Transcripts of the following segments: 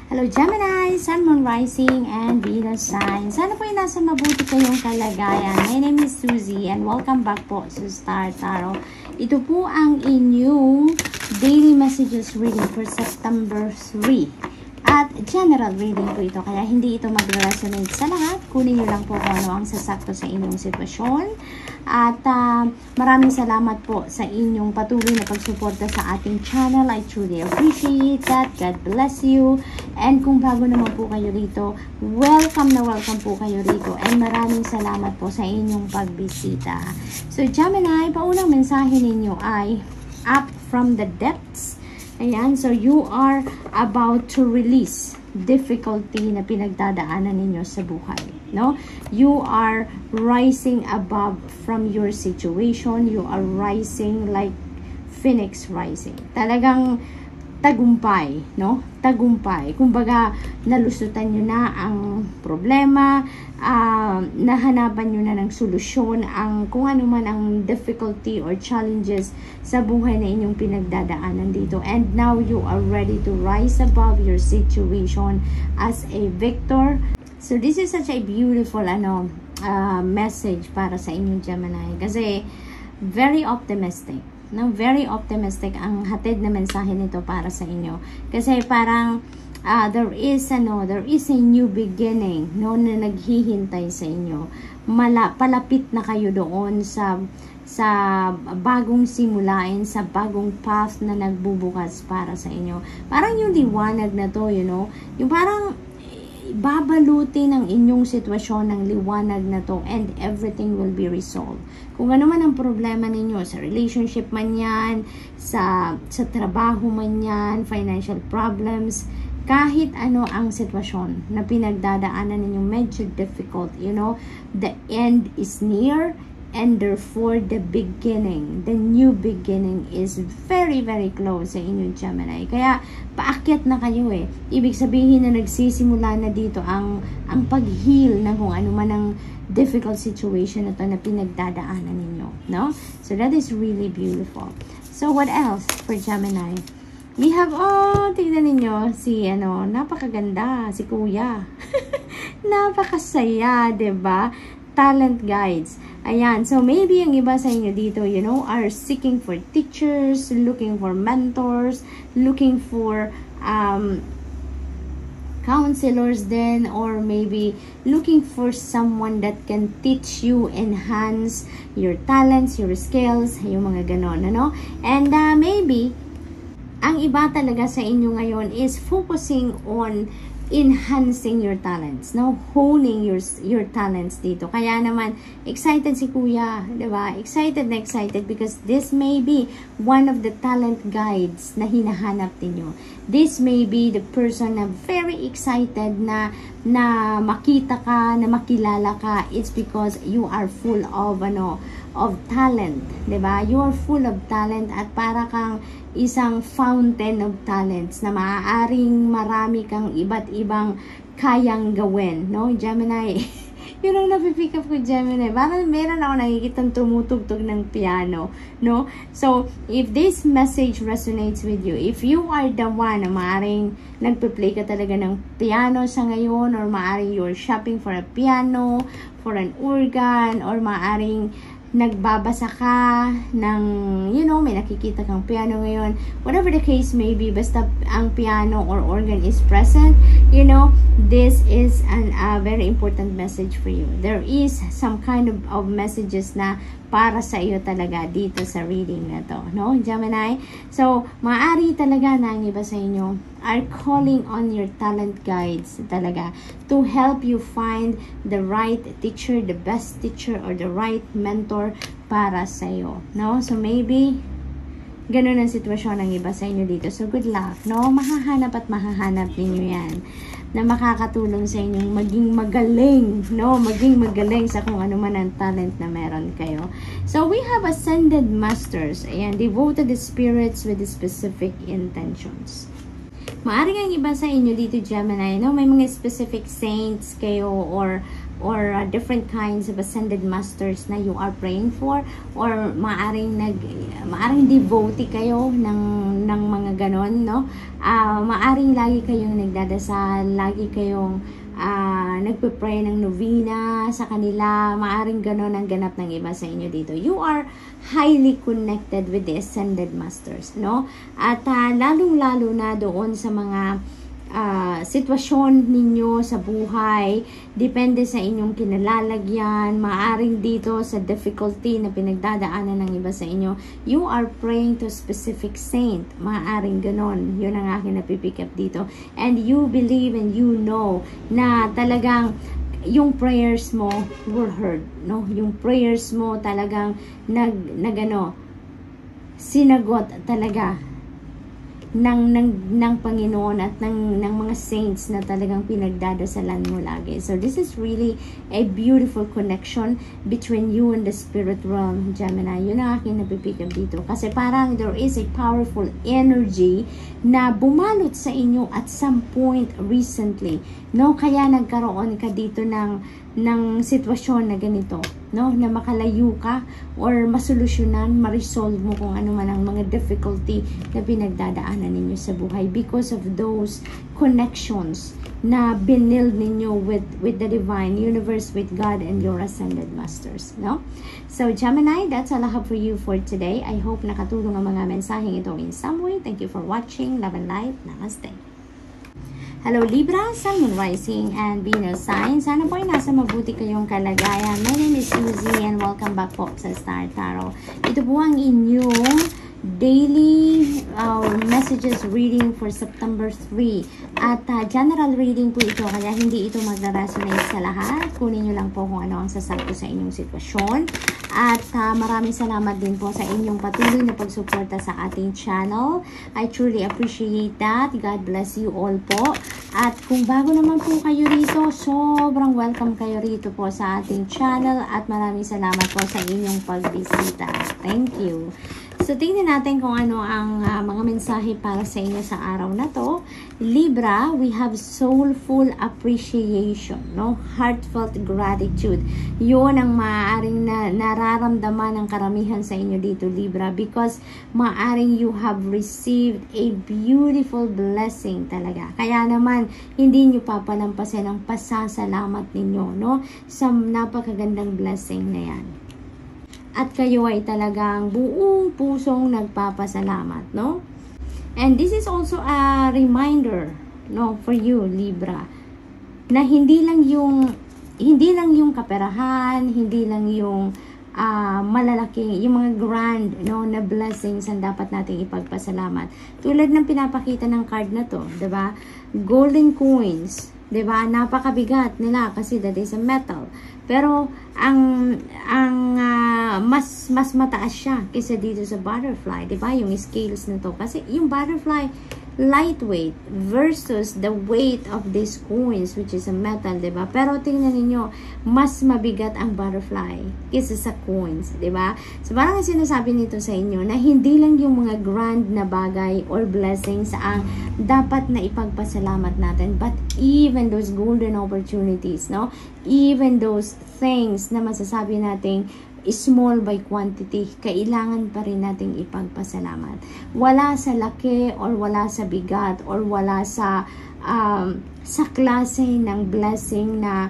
Hello Gemini, Sun, Moon, Rising, and Venus sign. Sana po ay nasa mabuti kayong kalagayan. My name is Suzy and welcome back po sa Star Tarot. Ito po ang inyong daily messages reading for September 3. At general reading po ito, kaya hindi ito mag-resonate sa lahat. Kunin nyo lang po kung ano ang sasakto sa inyong sitwasyon. At maraming salamat po sa inyong patuloy na pagsuporta sa ating channel. I truly appreciate that. God bless you. And kung bago naman po kayo rito, welcome na welcome po kayo rito. And maraming salamat po sa inyong pagbisita. So Gemini, paunang mensahe ninyo ay up from the depths. Ayan, so you are about to release difficulty na pinagdadaanan ninyo sa buhay, no? You are rising above from your situation. You are rising like phoenix rising. Talagang tagumpay, no? Tagumpay. Kumbaga, nalusutan nyo na ang problema, nahanapan nyo na ng solusyon ang kung ano man ang difficulty or challenges sa buhay na inyong pinagdadaanan dito. And now you are ready to rise above your situation as a victor. So this is such a beautiful message para sa inyong Gemini kasi very optimistic. No, very optimistic ang hatid na mensahe nito para sa inyo. Kasi parang there is a new beginning, no, na naghihintay sa inyo. Palapit na kayo doon sa bagong simulain, sa bagong path na nagbubukas para sa inyo. Parang yung liwanag na to, you know, yung parang babalutin ang inyong sitwasyon ng liwanag na to and everything will be resolved. Kung ano man ang problema ninyo, sa relationship man yan, sa trabaho man yan, financial problems, kahit ano ang sitwasyon na pinagdadaanan ninyo medyo difficult, you know, the end is near. And therefore, the beginning, the new beginning is very, very close sa inyong Gemini. Kaya, paakyat na kayo eh. Ibig sabihin na nagsisimula na dito ang pag-heal ng kung ano man ang difficult situation na to na pinagdadaanan ninyo. No? So, that is really beautiful. So, what else for Gemini? We have, tignan ninyo, napakaganda, si Kuya. Napakasaya, diba? Talent guides. Ayan. So, maybe yung iba sa inyo dito, you know, are seeking for teachers, looking for mentors, looking for counselors then, or maybe looking for someone that can teach you, enhance your talents, your skills, yung mga ganon, ano? And maybe, ang iba talaga sa inyo ngayon is focusing on enhancing your talents, no? Honing your talents dito. Kaya naman, excited si Kuya, diba? Excited na excited because this may be one of the talent guides na hinahanap ninyo. This may be the person na very excited na makita ka, na makilala ka. It's because you are full of talent, diba? You are full of talent at para kang isang fountain of talents na maaaring marami kang iba't ibang kayang gawin, no? Gemini, yun ang napipick up ko, Gemini. Parang meron ako nakikitang tumutugtog ng piano, no? So, if this message resonates with you, if you are the one na maaaring nagpe-play ka talaga ng piano sa ngayon, or maaaring you're shopping for a piano, for an organ, or maaaring nagbabasa ka ng, you know, may nakikita kang piano ngayon, whatever the case may be, basta ang piano or organ is present, you know, this is a very important message for you. There is some kind of messages na para sa iyo talaga dito sa reading na to, no, Gemini? So, maaari talaga na ang iba sa inyo are calling on your talent guides talaga to help you find the right teacher, the best teacher, or the right mentor para sa iyo, no? So, maybe ganun ang sitwasyon ng iba sa inyo dito. So, good luck, no? Mahahanap ninyo yan na makakatulong sa inyong maging magaling, no? Maging magaling sa kung ano man ang talent na meron kayo. So, we have ascended masters. Ayan, devoted spirits with specific intentions. Maaring ang iba sa inyo dito, Gemini, no? May mga specific saints kayo or or different kinds of ascended masters na you are praying for, or maaring devotee kayo ng mga ganon, no? Maaring lagi kayong nagdadasal, lagi kayong nagpe-pray ng novena sa kanila, maaring ganon ang ganap ng iba sa inyo dito. You are highly connected with the ascended masters, no? At lalong-lalo na doon sa mga sitwasyon ninyo sa buhay, depende sa inyong kinalalagyan, maaring dito sa difficulty na pinagdadaanan ng iba sa inyo, you are praying to specific saint, maaring ganon. Yun ang aking napipick up dito, and you believe and you know na talagang yung prayers mo were heard, no? Yung prayers mo talagang sinagot talaga ng Panginoon at ng mga saints na talagang pinagdadasalan mo lagi. So this is really a beautiful connection between you and the spirit realm, Gemini. Yun ang aking napipick up dito. Kasi parang there is a powerful energy na bumalot sa inyo at some point recently, no? Kaya nagkaroon ka dito ng sitwasyon na ganito, no? Na makalayo ka or masolusyonan, ma-resolve mo kung ano man ang mga difficulty na pinagdadaanan ninyo sa buhay because of those connections na binild ninyo with the divine universe, with God and your ascended masters, no? So Gemini, that's all I have for you for today. I hope nakatulong ang mga mensaheng ito in some way. Thank you for watching. Love and light. Namaste. Hello Libra, Sun, Moon, Rising, and Venus sign. Sana po ay nasa mabuti kayong kalagayan. My name is Suzy and welcome back po sa Star Tarot. Ito po ang inyong daily messages reading for September 3. At general reading po ito, kaya hindi ito magre-resonate sa lahat. Kunin nyo lang po kung ano ang sasakto sa inyong sitwasyon. At maraming salamat din po sa inyong patuloy na pagsuporta sa ating channel. I truly appreciate that. God bless you all po. At kung bago naman po kayo rito, sobrang welcome kayo rito po sa ating channel. At maraming salamat po sa inyong pagbisita. Thank you. So, tingnan natin kung ano ang mga mensahe para sa inyo sa araw na to. Libra, we have soulful appreciation, no? Heartfelt gratitude. Yun ang maaaring nararamdaman ng karamihan sa inyo dito, Libra, because maaaring you have received a beautiful blessing talaga. Kaya naman, hindi nyo papalampasin ang pasasalamat ninyo, no? Sa napakagandang blessing na yan. At kayo ay talagang buong pusong nagpapasalamat, no? And this is also a reminder, no, for you, Libra, na hindi lang yung kaperahan, hindi lang yung malalaking, yung mga grand, no, na blessings ang dapat nating ipagpasalamat. Tulad ng pinapakita ng card na to, 'di ba? Golden coins, 'di ba? Napakabigat nila kasi that is a metal. Pero ang mas mataas siya kaysa dito sa butterfly, 'di ba? Yung scales na to kasi yung butterfly lightweight versus the weight of these coins which is a metal, 'di ba? Pero tingnan niyo, mas mabigat ang butterfly kaysa sa coins, 'di ba? So parang sinasabi nito sa inyo na hindi lang yung mga grand na bagay or blessings ang dapat na ipagpasalamat natin, but even those golden opportunities, no? Even those things na masasabi nating small by quantity, kailangan pa rin nating ipagpasalamat. Wala sa laki or wala sa bigat or wala sa klase ng blessing na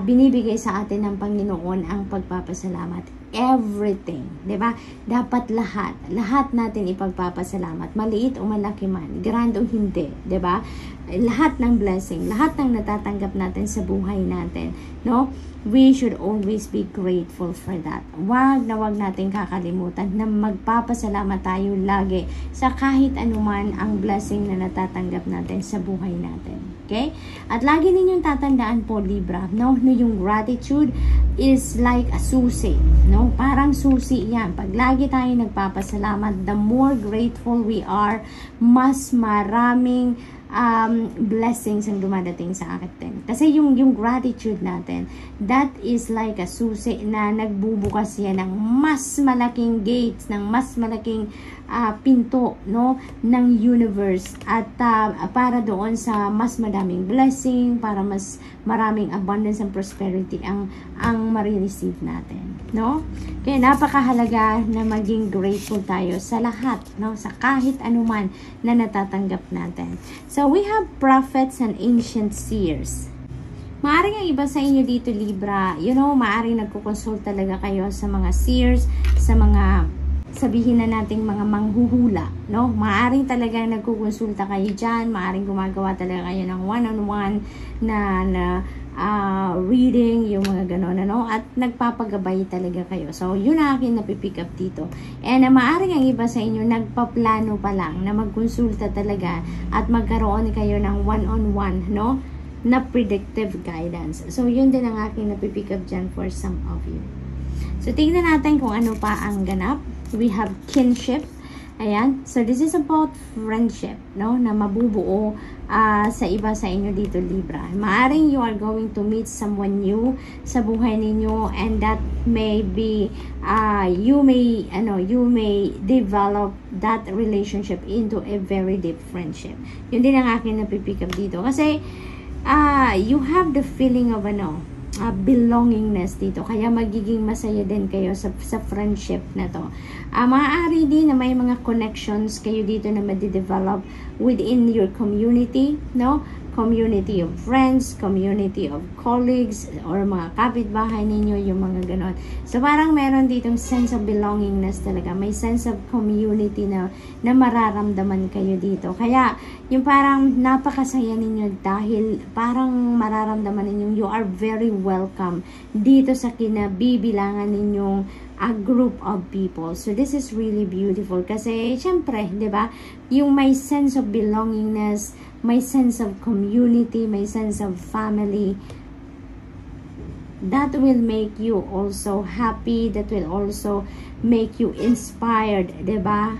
binibigay sa atin ng Panginoon ang pagpapasalamat. Everything, 'di ba? Dapat lahat natin ipagpapasalamat, maliit o malaki man, grand o hindi, 'di ba? Lahat ng blessing, lahat ng natatanggap natin sa buhay natin, no? We should always be grateful for that. Wag natin kakalimutan na magpapasalamat tayo lagi sa kahit anuman ang blessing na natatanggap natin sa buhay natin. Okay? At lagi ninyong tatandaan po, Libra, no? Yung gratitude is like a susi, no? Parang susi yan. Pag lagi tayo nagpapasalamat, the more grateful we are, mas maraming blessings ang dumadating sa akin. Kasi yung gratitude natin, that is like a susi na nagbubukas yan ng mas malaking gates, ng mas malaking pinto, no, ng universe, at para doon sa mas madaming blessing, para mas maraming abundance and prosperity ang marireceive natin, no? Kaya napakahalaga na maging grateful tayo sa lahat, no, sa kahit anuman na natatanggap natin. So we have prophets and ancient seers. Maaring ang iba sa inyo dito, Libra, maaring nagkukonsulta talaga kayo sa mga seers, sa mga sabihin na nating mga manghuhula, no? Maaring talagang nagkukonsulta kayo dyan, maaring gumagawa talaga kayo ng one-on-one na reading, yung mga gano'n, no? At nagpapagabay talaga kayo. So, yun ang akin napipick up dito. And maaring ang iba sa inyo, nagpaplano pa lang na magkonsulta talaga at magkaroon kayo ng one-on-one, no? Na predictive guidance. So, yun din ang aking napipick up dyan for some of you. So, tingnan natin kung ano pa ang ganap. We have kinship. Ayan. So, this is about friendship, no? Na mabubuo sa iba sa inyo dito, Libra. Maaring you are going to meet someone new sa buhay ninyo, and that may be, you may develop that relationship into a very deep friendship. Yun din ang akin napipick up dito. Kasi, you have the feeling of, belongingness dito. Kaya magiging masaya din kayo sa friendship na to. Maaari din na may mga connections kayo dito na madidevelop within your community, no? Community of friends, community of colleagues, or mga kapitbahay ninyo, yung mga ganon. So, parang meron ditong sense of belongingness talaga. May sense of community na mararamdaman kayo dito. Kaya, yung parang napakasaya ninyo dahil parang mararamdaman ninyo you are very welcome dito sa kinabibilangan ninyong a group of people. So, this is really beautiful. Kasi, syempre, di ba? Yung may sense of belongingness, may sense of community, may sense of family, that will make you also happy, that will also make you inspired, diba?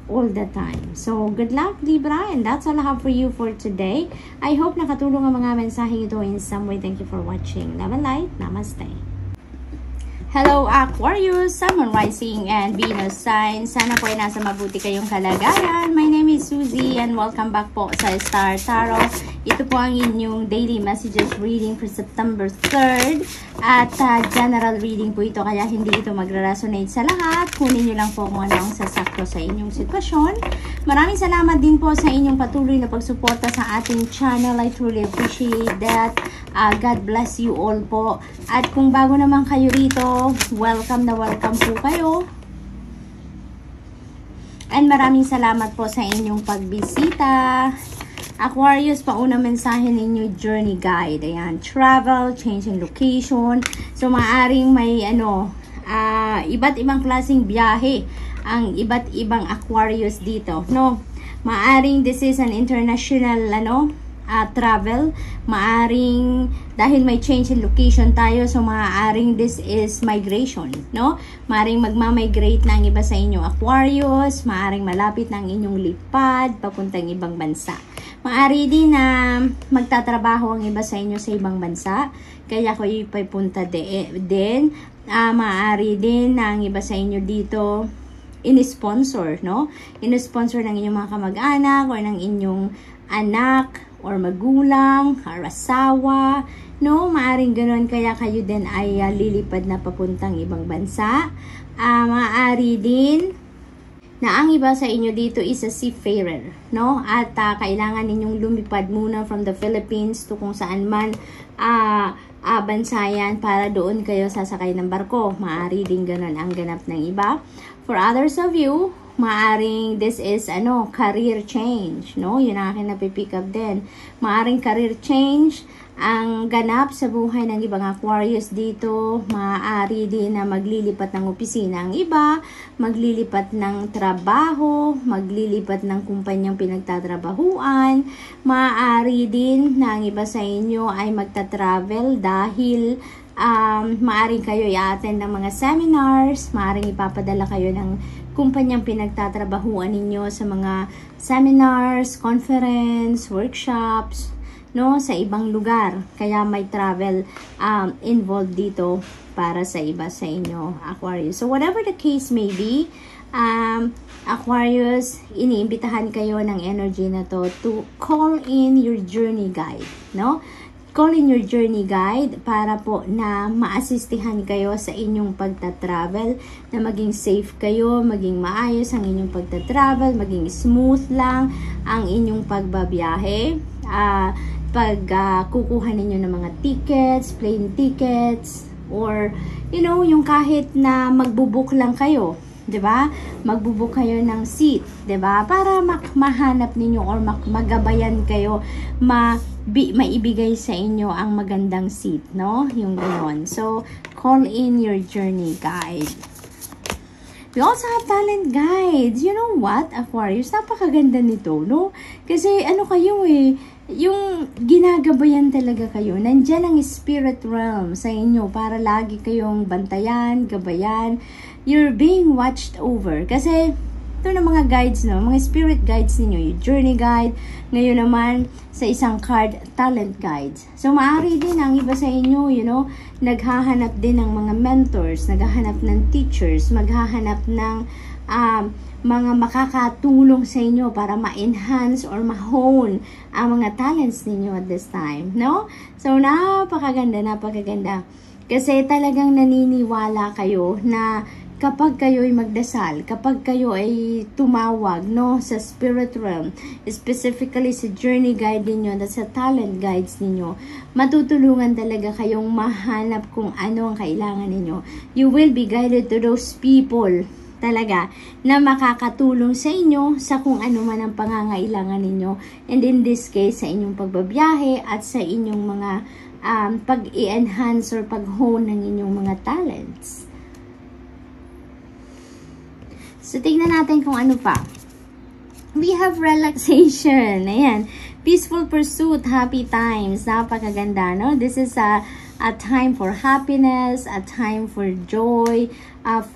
All the time. So, good luck, Libra, and that's all I have for you for today. I hope nakatulong ang mga mensaheng ito in some way. Thank you for watching. Love and light. Namaste. Hello Aquarius, Sun, Moon, Rising, and Venus sign. Sana po ay nasa mabuti kayong kalagayan. My name is Suzy and welcome back po sa Star Tarot. Ito po ang inyong daily messages reading for September 3rd. At general reading po ito, kaya hindi ito magre-resonate sa lahat. Kunin nyo lang po kung ano ang sasakto sa inyong sitwasyon. Maraming salamat din po sa inyong patuloy na pagsuporta sa ating channel. I truly appreciate that. God bless you all po. At kung bago naman kayo rito, welcome na welcome po kayo. And maraming salamat po sa inyong pagbisita. Aquarius, pauna mensahe ninyo, journey guide. Ayan, travel, changing location. So, maaring may iba't ibang klaseng biyahe ang iba't ibang Aquarius dito, no? Maaring this is an international, travel. Maaring, dahil may change in location tayo, so maaring this is migration, no? Maaring magmamigrate na ang iba sa inyo Aquarius, maaring malapit na ang inyong lipad papuntang ibang bansa. Maaari din na magtatrabaho ang iba sa inyo sa ibang bansa, kaya ko ipapunta din. Maaari din na ang iba sa inyo dito in-sponsor, no? In-sponsor ng inyong mga kamag-anak or ng inyong anak or magulang or asawa, no? Maaring ganoon, kaya kayo din ay lilipad na papuntang ibang bansa. Maaari din na ang iba sa inyo dito is a seafarer, no? At kailangan ninyong lumipad muna from the Philippines to kung saan man bansa yan para doon kayo sasakay ng barko. Maaari din ganun ang ganap ng iba. For others of you, maaring this is career change, no? Yun ang akin napipick up din. Maaring career change ang ganap sa buhay ng ibang Aquarius dito. Maaari din na maglilipat ng opisina ang iba, maglilipat ng trabaho, maglilipat ng kumpanyang pinagtatrabahuan. Maaari din na ang iba sa inyo ay magta-travel dahil maaring kayo i-attend ng mga seminars, maaring ipapadala kayo ng kumpanyang pinagtatrabahuan ninyo, sa mga seminars, conference, workshops, no, sa ibang lugar. Kaya may travel involved dito para sa iba sa inyo, Aquarius. So whatever the case may be, Aquarius, iniimbitahan kayo ng energy na to call in your journey guide, no? Call in your journey guide para po na maasistihan kayo sa inyong pagta-travel, na maging safe kayo, maging maayos ang inyong pagta-travel, maging smooth lang ang inyong pagbabiyahe. Kukuha ninyo ng mga tickets, plane tickets, or you know, yung kahit na magbubook lang kayo, 'di ba? Magbubook kayo ng seat, 'di ba? Para mahanap ninyo or magabayan kayo, maibigay sa inyo ang magandang seat, no? Yung ganoon. So, call in your journey guide. We also have talent guides. You know what, Aquarius? Napakaganda nito, no? Kasi ano kayo yung ginagabayan talaga kayo. Nandyan ang spirit realm sa inyo para lagi kayong bantayan, gabayan. You're being watched over. Kasi ito na mga guides, no? Mga spirit guides ninyo. Yung journey guide. Ngayon naman, sa isang card, talent guides. So, maaari din ang iba sa inyo, you know, naghahanap din ng mga mentors, naghahanap ng teachers, maghahanap ng mga makakatulong sa inyo para ma-enhance or ma-hone ang mga talents ninyo at this time, no? So, napakaganda, napakaganda. Kasi talagang naniniwala kayo na kapag kayo ay magdasal, kapag kayo ay tumawag, no, sa spirit realm, specifically sa journey guide ninyo at sa talent guides ninyo, matutulungan talaga kayong mahanap kung ano ang kailangan ninyo. You will be guided to those people talaga na makakatulong sa inyo sa kung ano man ang pangangailangan ninyo. And in this case, sa inyong pagbabiyahe at sa inyong mga pag-i-enhance or pag-hone ng inyong mga talents. So, tignan natin kung ano pa. We have relaxation. Ayan. Peaceful pursuit, happy times. Napakaganda, no? This is a time for happiness, a time for joy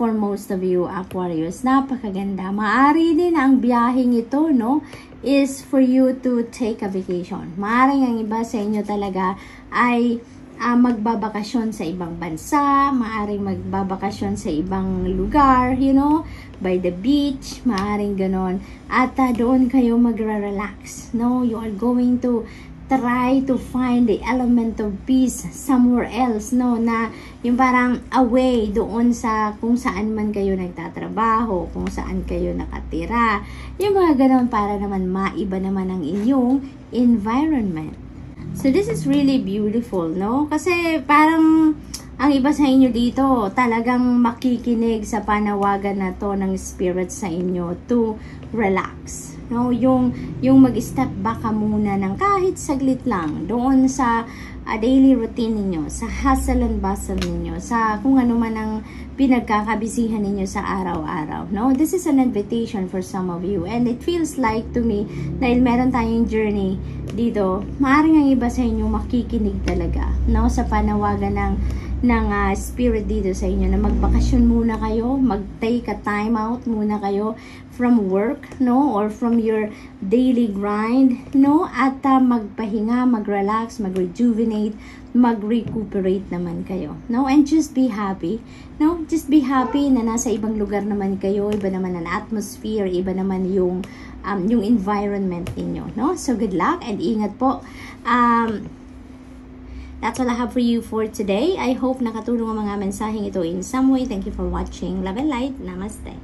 for most of you, Aquarius. Napakaganda. Maari din ang biyaheng ito, no, is for you to take a vacation. Maaring ang iba sa inyo talaga ay magbabakasyon sa ibang bansa, maaring magbabakasyon sa ibang lugar, you know, by the beach, maaring ganon. At doon kayo magra-relax, no? You are going to try to find the element of peace somewhere else, no? Na yung parang away doon sa kung saan man kayo nagtatrabaho, kung saan kayo nakatira. Yung mga ganon para naman maiba naman ang inyong environment. So, this is really beautiful, no? Kasi parang ang iba sa inyo dito talagang makikinig sa panawagan na to ng spirit sa inyo to relax, no? Yung mag-step back ka muna ng kahit saglit lang doon sa daily routine ninyo, sa hustle and bustle ninyo, sa kung ano man ang pinagkakabisihan ninyo sa araw-araw, no? This is an invitation for some of you, and it feels like to me, dahil meron tayong journey dito, maaaring ang iba sa inyo makikinig talaga, no? Sa panawagan ng spirit dito sa inyo na magbakasyon muna kayo, mag-take a time out muna kayo from work, no, or from your daily grind, no, at magpahinga, mag-relax, mag-rejuvenate, mag-recuperate naman kayo, no, and just be happy, no, just be happy na nasa ibang lugar naman kayo, iba naman ang atmosphere, iba naman yung environment ninyo, no, so good luck and ingat po. That's all I have for you for today. I hope nakatulong ang mga mensaheng ito in some way. Thank you for watching. Love and light. Namaste.